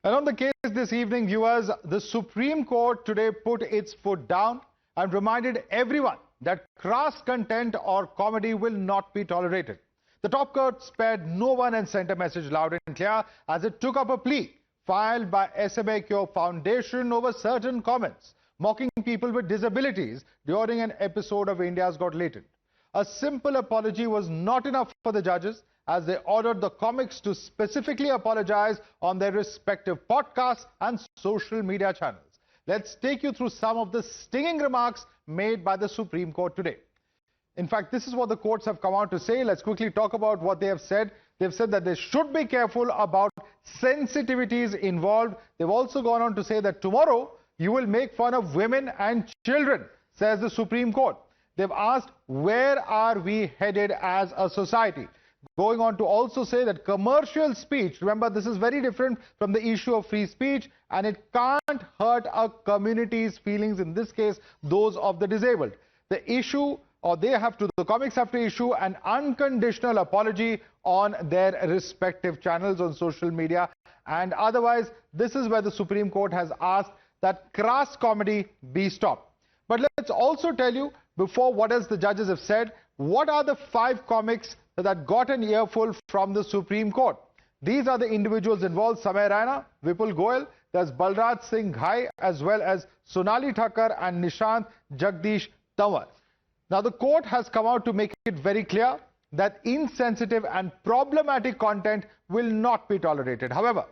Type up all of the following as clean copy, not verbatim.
And on the case this evening, viewers, the Supreme Court today put its foot down and reminded everyone that crass content or comedy will not be tolerated. The top court spared no one and sent a message loud and clear as it took up a plea filed by Samay Raina Foundation over certain comments mocking people with disabilities during an episode of India's Got Talent. A simple apology was not enough for the judges, as they ordered the comics to specifically apologize on their respective podcasts and social media channels. Let's take you through some of the stinging remarks made by the Supreme Court today. In fact, this is what the courts have come out to say. Let's quickly talk about what they have said. They've said that they should be careful about sensitivities involved. They've also gone on to say that tomorrow you will make fun of women and children, says the Supreme Court. They've asked, where are we headed as a society? Going on to also say that commercial speech, remember this is very different from the issue of free speech, and it can't hurt a community's feelings, in this case those of the disabled. The issue, or the comics have to issue an unconditional apology on their respective channels on social media, and otherwise this is where the Supreme Court has asked that crass comedy be stopped. But let's also tell you, before what else the judges have said, what are the 5 comics that got an earful from the Supreme Court. These are the individuals involved: Samay Raina, Vipul Goyal, there's Balraj Singh Ghai, as well as Sonali Thakkar and Nishant Jagdish Tanwar. Now the court has come out to make it very clear that insensitive and problematic content will not be tolerated. However,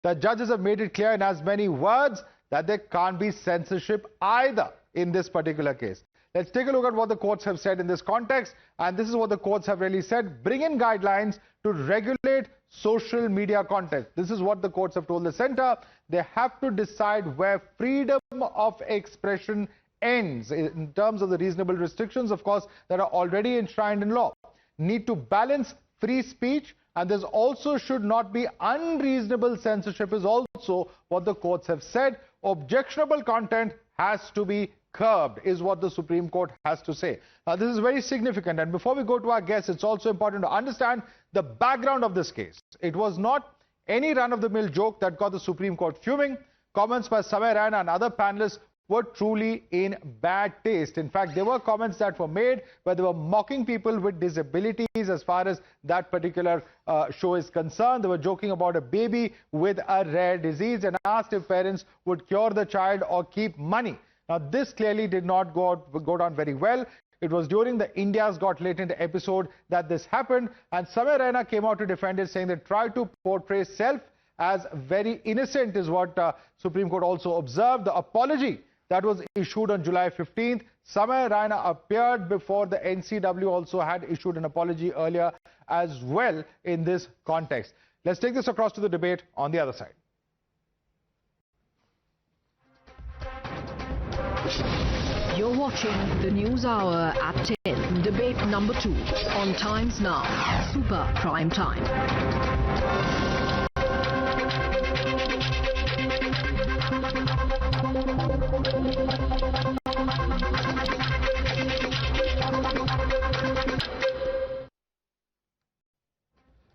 the judges have made it clear in as many words that there can't be censorship either in this particular case. Let's take a look at what the courts have said in this context, and this is what the courts have really said: bring in guidelines to regulate social media content. This is what the courts have told the centre. They have to decide where freedom of expression ends in terms of the reasonable restrictions, of course, that are already enshrined in law. Need to balance free speech, and there's also should not be unreasonable censorship is also what the courts have said. Objectionable content has to be curbed, is what the Supreme Court has to say. Now, this is very significant, and before we go to our guests, it's also important to understand the background of this case. It was not any run-of-the-mill joke that got the Supreme Court fuming. Comments by Samay Raina and other panelists were truly in bad taste. In fact, there were comments that were made where they were mocking people with disabilities as far as that particular show is concerned. They were joking about a baby with a rare disease and asked if parents would cure the child or keep money. Now, this clearly did not go down very well. It was during the India's Got Talent episode that this happened, and Samay Raina came out to defend it, saying they tried to portray self as very innocent, is what Supreme Court also observed. The apology that was issued on July 15th, Samay Raina appeared before the NCW also had issued an apology earlier as well in this context. Let's take this across to the debate on the other side. You're watching the News Hour at 10, debate number 2 on Times Now, Super Prime Time.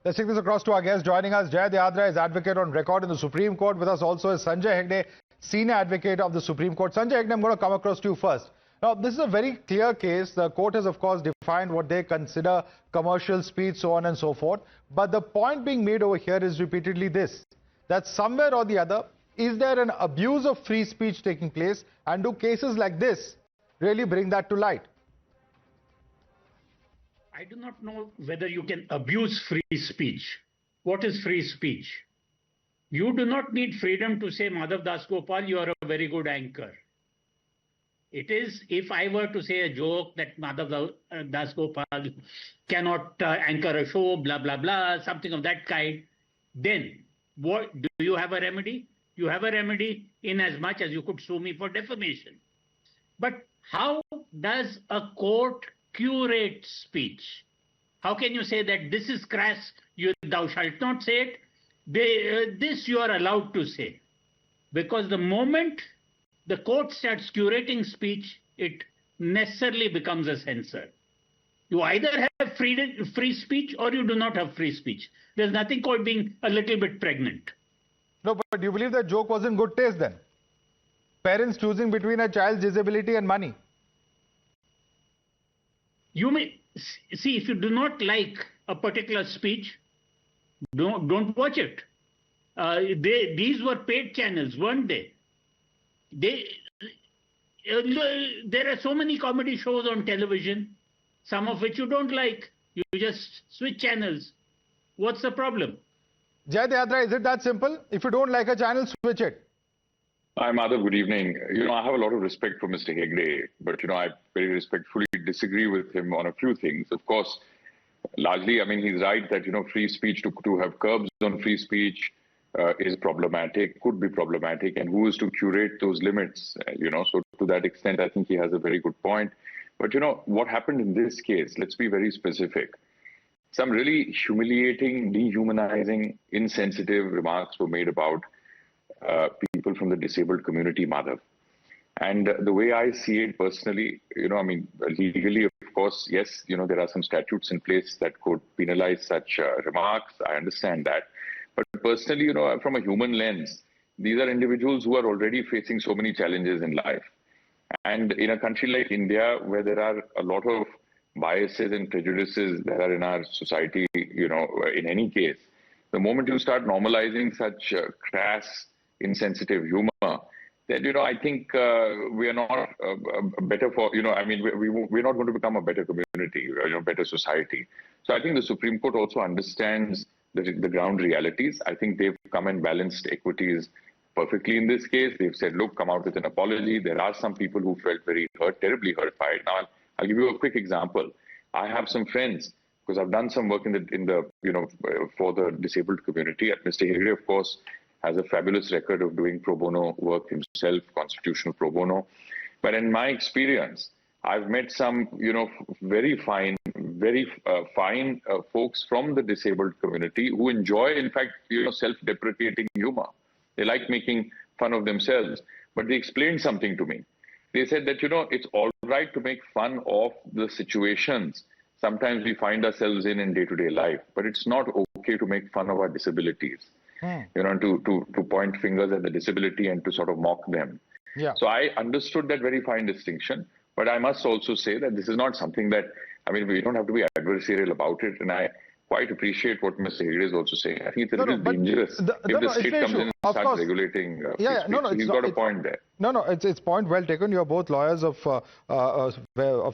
Let's take this across to our guest. Joining us, Jay Yadra is advocate on record in the Supreme Court. With us also is Sanjay Hegde, senior advocate of the Supreme Court. Sanjay Hegde, I'm going to come across to you first. Now, this is a very clear case. The court has, of course, defined what they consider commercial speech, so on and so forth. But the point being made over here is repeatedly this, that somewhere or the other, is there an abuse of free speech taking place? And do cases like this really bring that to light? I do not know whether you can abuse free speech. What is free speech? You do not need freedom to say, Madhavdas Gopal, you are a very good anchor. It is, if I were to say a joke that Madhavdas Gopal cannot anchor a show, blah, blah, blah, something of that kind, then what, do you have a remedy? You have a remedy in as much as you could sue me for defamation. But how does a court curate speech? How can you say that this is crass, thou shalt not say it? This you are allowed to say. Because the moment the court starts curating speech, it necessarily becomes a censor. You either have free speech or you do not have free speech. There's nothing called being a little bit pregnant. No, but do you believe that joke was in good taste then? Parents choosing between a child's disability and money. You may see, if you do not like a particular speech, don't watch it. These were paid channels, weren't they? There are so many comedy shows on television, some of which you don't like. You just switch channels. What's the problem? Jai Yadra, is it that simple? If you don't like a channel, switch it. Hi, Madhav. Good evening. I have a lot of respect for Mr. Hegde, but, I very respectfully disagree with him on a few things. Of course, largely, he's right that, free speech, to have curbs on free speech is problematic, could be problematic, and who is to curate those limits, So to that extent, I think he has a very good point. But, what happened in this case, let's be very specific. Some really humiliating, dehumanizing, insensitive remarks were made about people from the disabled community, Madhav. And the way I see it personally, legally, of course, yes, there are some statutes in place that could penalize such remarks. I understand that. But personally, from a human lens, these are individuals who are already facing so many challenges in life. And in a country like India, where there are a lot of biases and prejudices that are in our society, in any case, the moment you start normalizing such crass, insensitive humor, then, I think we are not better for, we're not going to become a better community, better society. So I think the Supreme Court also understands the ground realities. I think they've come and balanced equities perfectly in this case. They've said, look, come out with an apology. There are some people who felt very hurt, terribly hurt by it. Now, I'll give you a quick example. I have some friends, because I've done some work for the disabled community. Mr. Hegde, of course, has a fabulous record of doing pro bono work himself, constitutional pro bono. But in my experience, I've met some, very fine folks from the disabled community who enjoy, in fact, self-deprecating humor. They like making fun of themselves. But they explained something to me. They said that, it's all right to make fun of the situations sometimes we find ourselves in day-to-day life, but it's not okay to make fun of our disabilities. To point fingers at the disability and to sort of mock them. Yeah. So I understood that very fine distinction, but I must also say that this is not something that, we don't have to be adversarial about it, and I quite appreciate what Mr. Hegde is also saying. I think it's a little dangerous if the state comes in and starts regulating free speech. So he's got a point there. It's point well taken. You're both lawyers of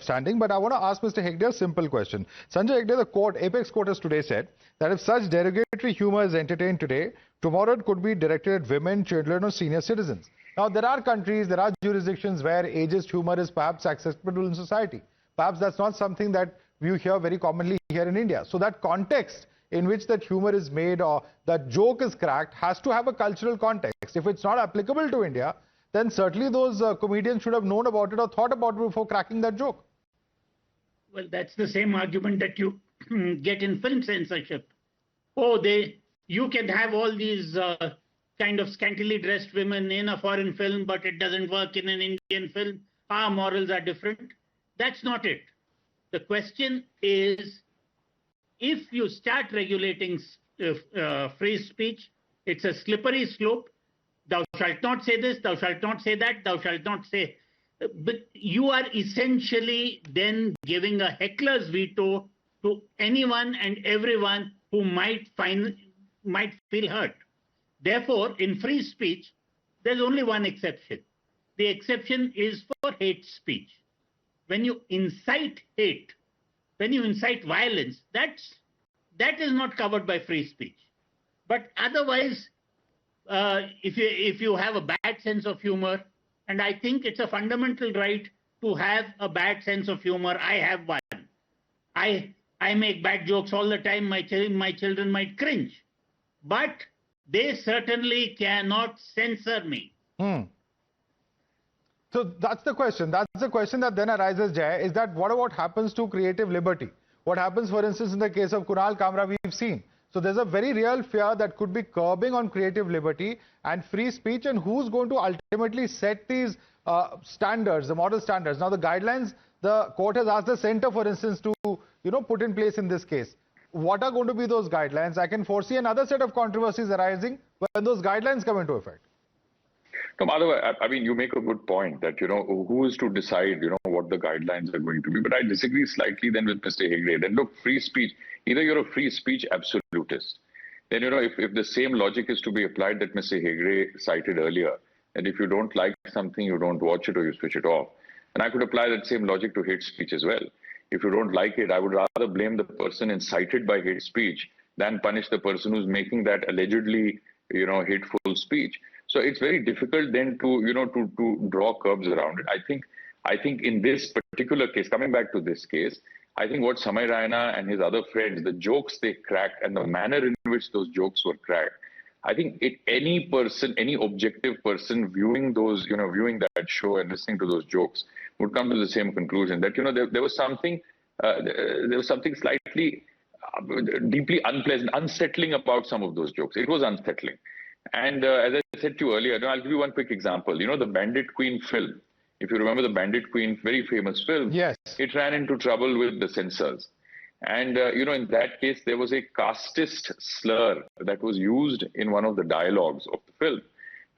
standing, but I want to ask Mr. Hegde a simple question. Sanjay Hegde, the Apex Court has today said that if such derogatory humor is entertained today, tomorrow it could be directed at women, children or senior citizens. Now, there are countries, there are jurisdictions where ageist humor is perhaps acceptable in society. Perhaps that's not something that we hear very commonly here in India. So that context in which that humor is made or that joke is cracked has to have a cultural context. If it's not applicable to India, then certainly those comedians should have known about it or thought about it before cracking that joke. Well, that's the same argument that you get in film censorship. You can have all these kind of scantily dressed women in a foreign film, but it doesn't work in an Indian film. Our morals are different. That's not it. The question is, if you start regulating free speech, it's a slippery slope. Thou shalt not say this, thou shalt not say that, thou shalt not say. But you are essentially then giving a heckler's veto to anyone and everyone who might feel hurt. Therefore, in free speech, there's only one exception. The exception is for hate speech. When you incite hate, when you incite violence, that is not covered by free speech. But otherwise, if you have a bad sense of humor, and I think it's a fundamental right to have a bad sense of humor. I have one. I make bad jokes all the time. My children might cringe, but they certainly cannot censor me. So that's the question. That's the question that then arises, Jay, is that what about happens to creative liberty? What happens, for instance, in the case of Kunal Kamra, we've seen. So there's a very real fear that could be curbing on creative liberty and free speech, and who's going to ultimately set these standards, the moral standards. Now, the guidelines, the court has asked the center, for instance, to put in place in this case. what are going to be those guidelines? I can foresee another set of controversies arising when those guidelines come into effect. No, Madhav, I mean, you make a good point that, who is to decide, what the guidelines are going to be. But I disagree slightly then with Mr. Hegde. That look, free speech, either you're a free speech absolutist. Then, if the same logic is to be applied that Mr. Hegde cited earlier, and if you don't like something, you don't watch it or you switch it off. And I could apply that same logic to hate speech as well. If you don't like it, I would rather blame the person incited by hate speech than punish the person who's making that allegedly, hateful speech. So it's very difficult then to draw curbs around it. I think in this particular case, coming back to this case, I think what Samay Raina and his other friends, the jokes they cracked and the manner in which those jokes were cracked, I think any person, any objective person viewing those, viewing that show and listening to those jokes would come to the same conclusion that, there was something slightly deeply unpleasant, unsettling about some of those jokes. It was unsettling. And as I said to you earlier, I'll give you one quick example. The Bandit Queen film, if you remember the Bandit Queen, very famous film, yes, it ran into trouble with the censors. And, in that case, there was a casteist slur that was used in one of the dialogues of the film.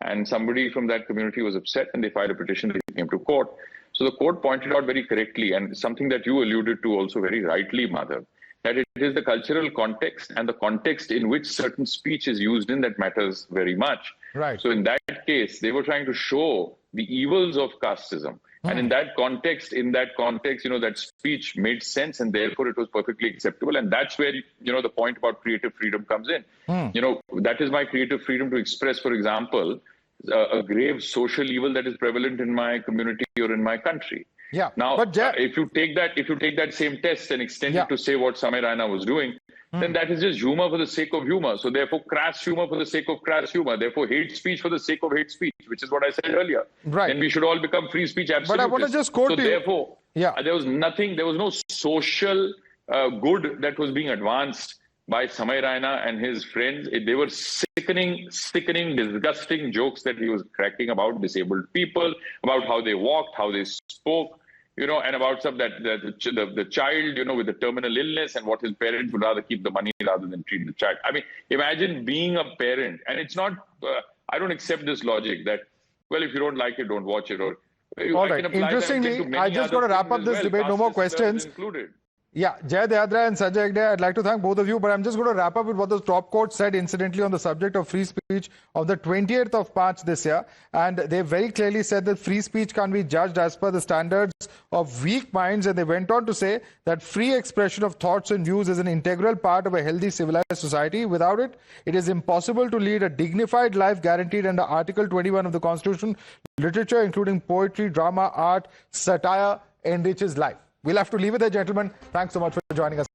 And somebody from that community was upset and they filed a petition, they came to court. So the court pointed out very correctly, and something that you alluded to also very rightly, Madhav, that it is the cultural context and the context in which certain speech is used in that matters very much. Right. So in that case, they were trying to show the evils of casteism. And in that context, that speech made sense and therefore it was perfectly acceptable. And that's where, the point about creative freedom comes in. That is my creative freedom to express, for example, a grave social evil that is prevalent in my community or in my country. Yeah. Now, but if you take that same test and extend it to say what Samay Raina was doing, then that is just humor for the sake of humor. So therefore, crass humor for the sake of crass humor. Therefore, hate speech for the sake of hate speech, which is what I said earlier. Right. And we should all become free speech absolutists. But I want to just quote so to you. Therefore, there was no social good that was being advanced by Samay Raina and his friends. They were sickening, disgusting jokes that he was cracking about disabled people, about how they walked, how they spoke, and about the child, with the terminal illness and what his parents would rather keep the money rather than treat the child. I mean, imagine being a parent, and it's not, I don't accept this logic that, well, if you don't like it, don't watch it. Or all right. Interestingly, I just got to wrap up this debate. No more questions. Yeah, Jay Dehadra and Sanjay Hegde, I'd like to thank both of you, but I'm just going to wrap up with what the top court said, incidentally, on the subject of free speech on the 28th of March this year. And they very clearly said that free speech can't be judged as per the standards of weak minds. And they went on to say that free expression of thoughts and views is an integral part of a healthy, civilized society. Without it, it is impossible to lead a dignified life guaranteed under Article 21 of the Constitution. Literature, including poetry, drama, art, satire, enriches life. We'll have to leave it there, gentlemen. Thanks so much for joining us.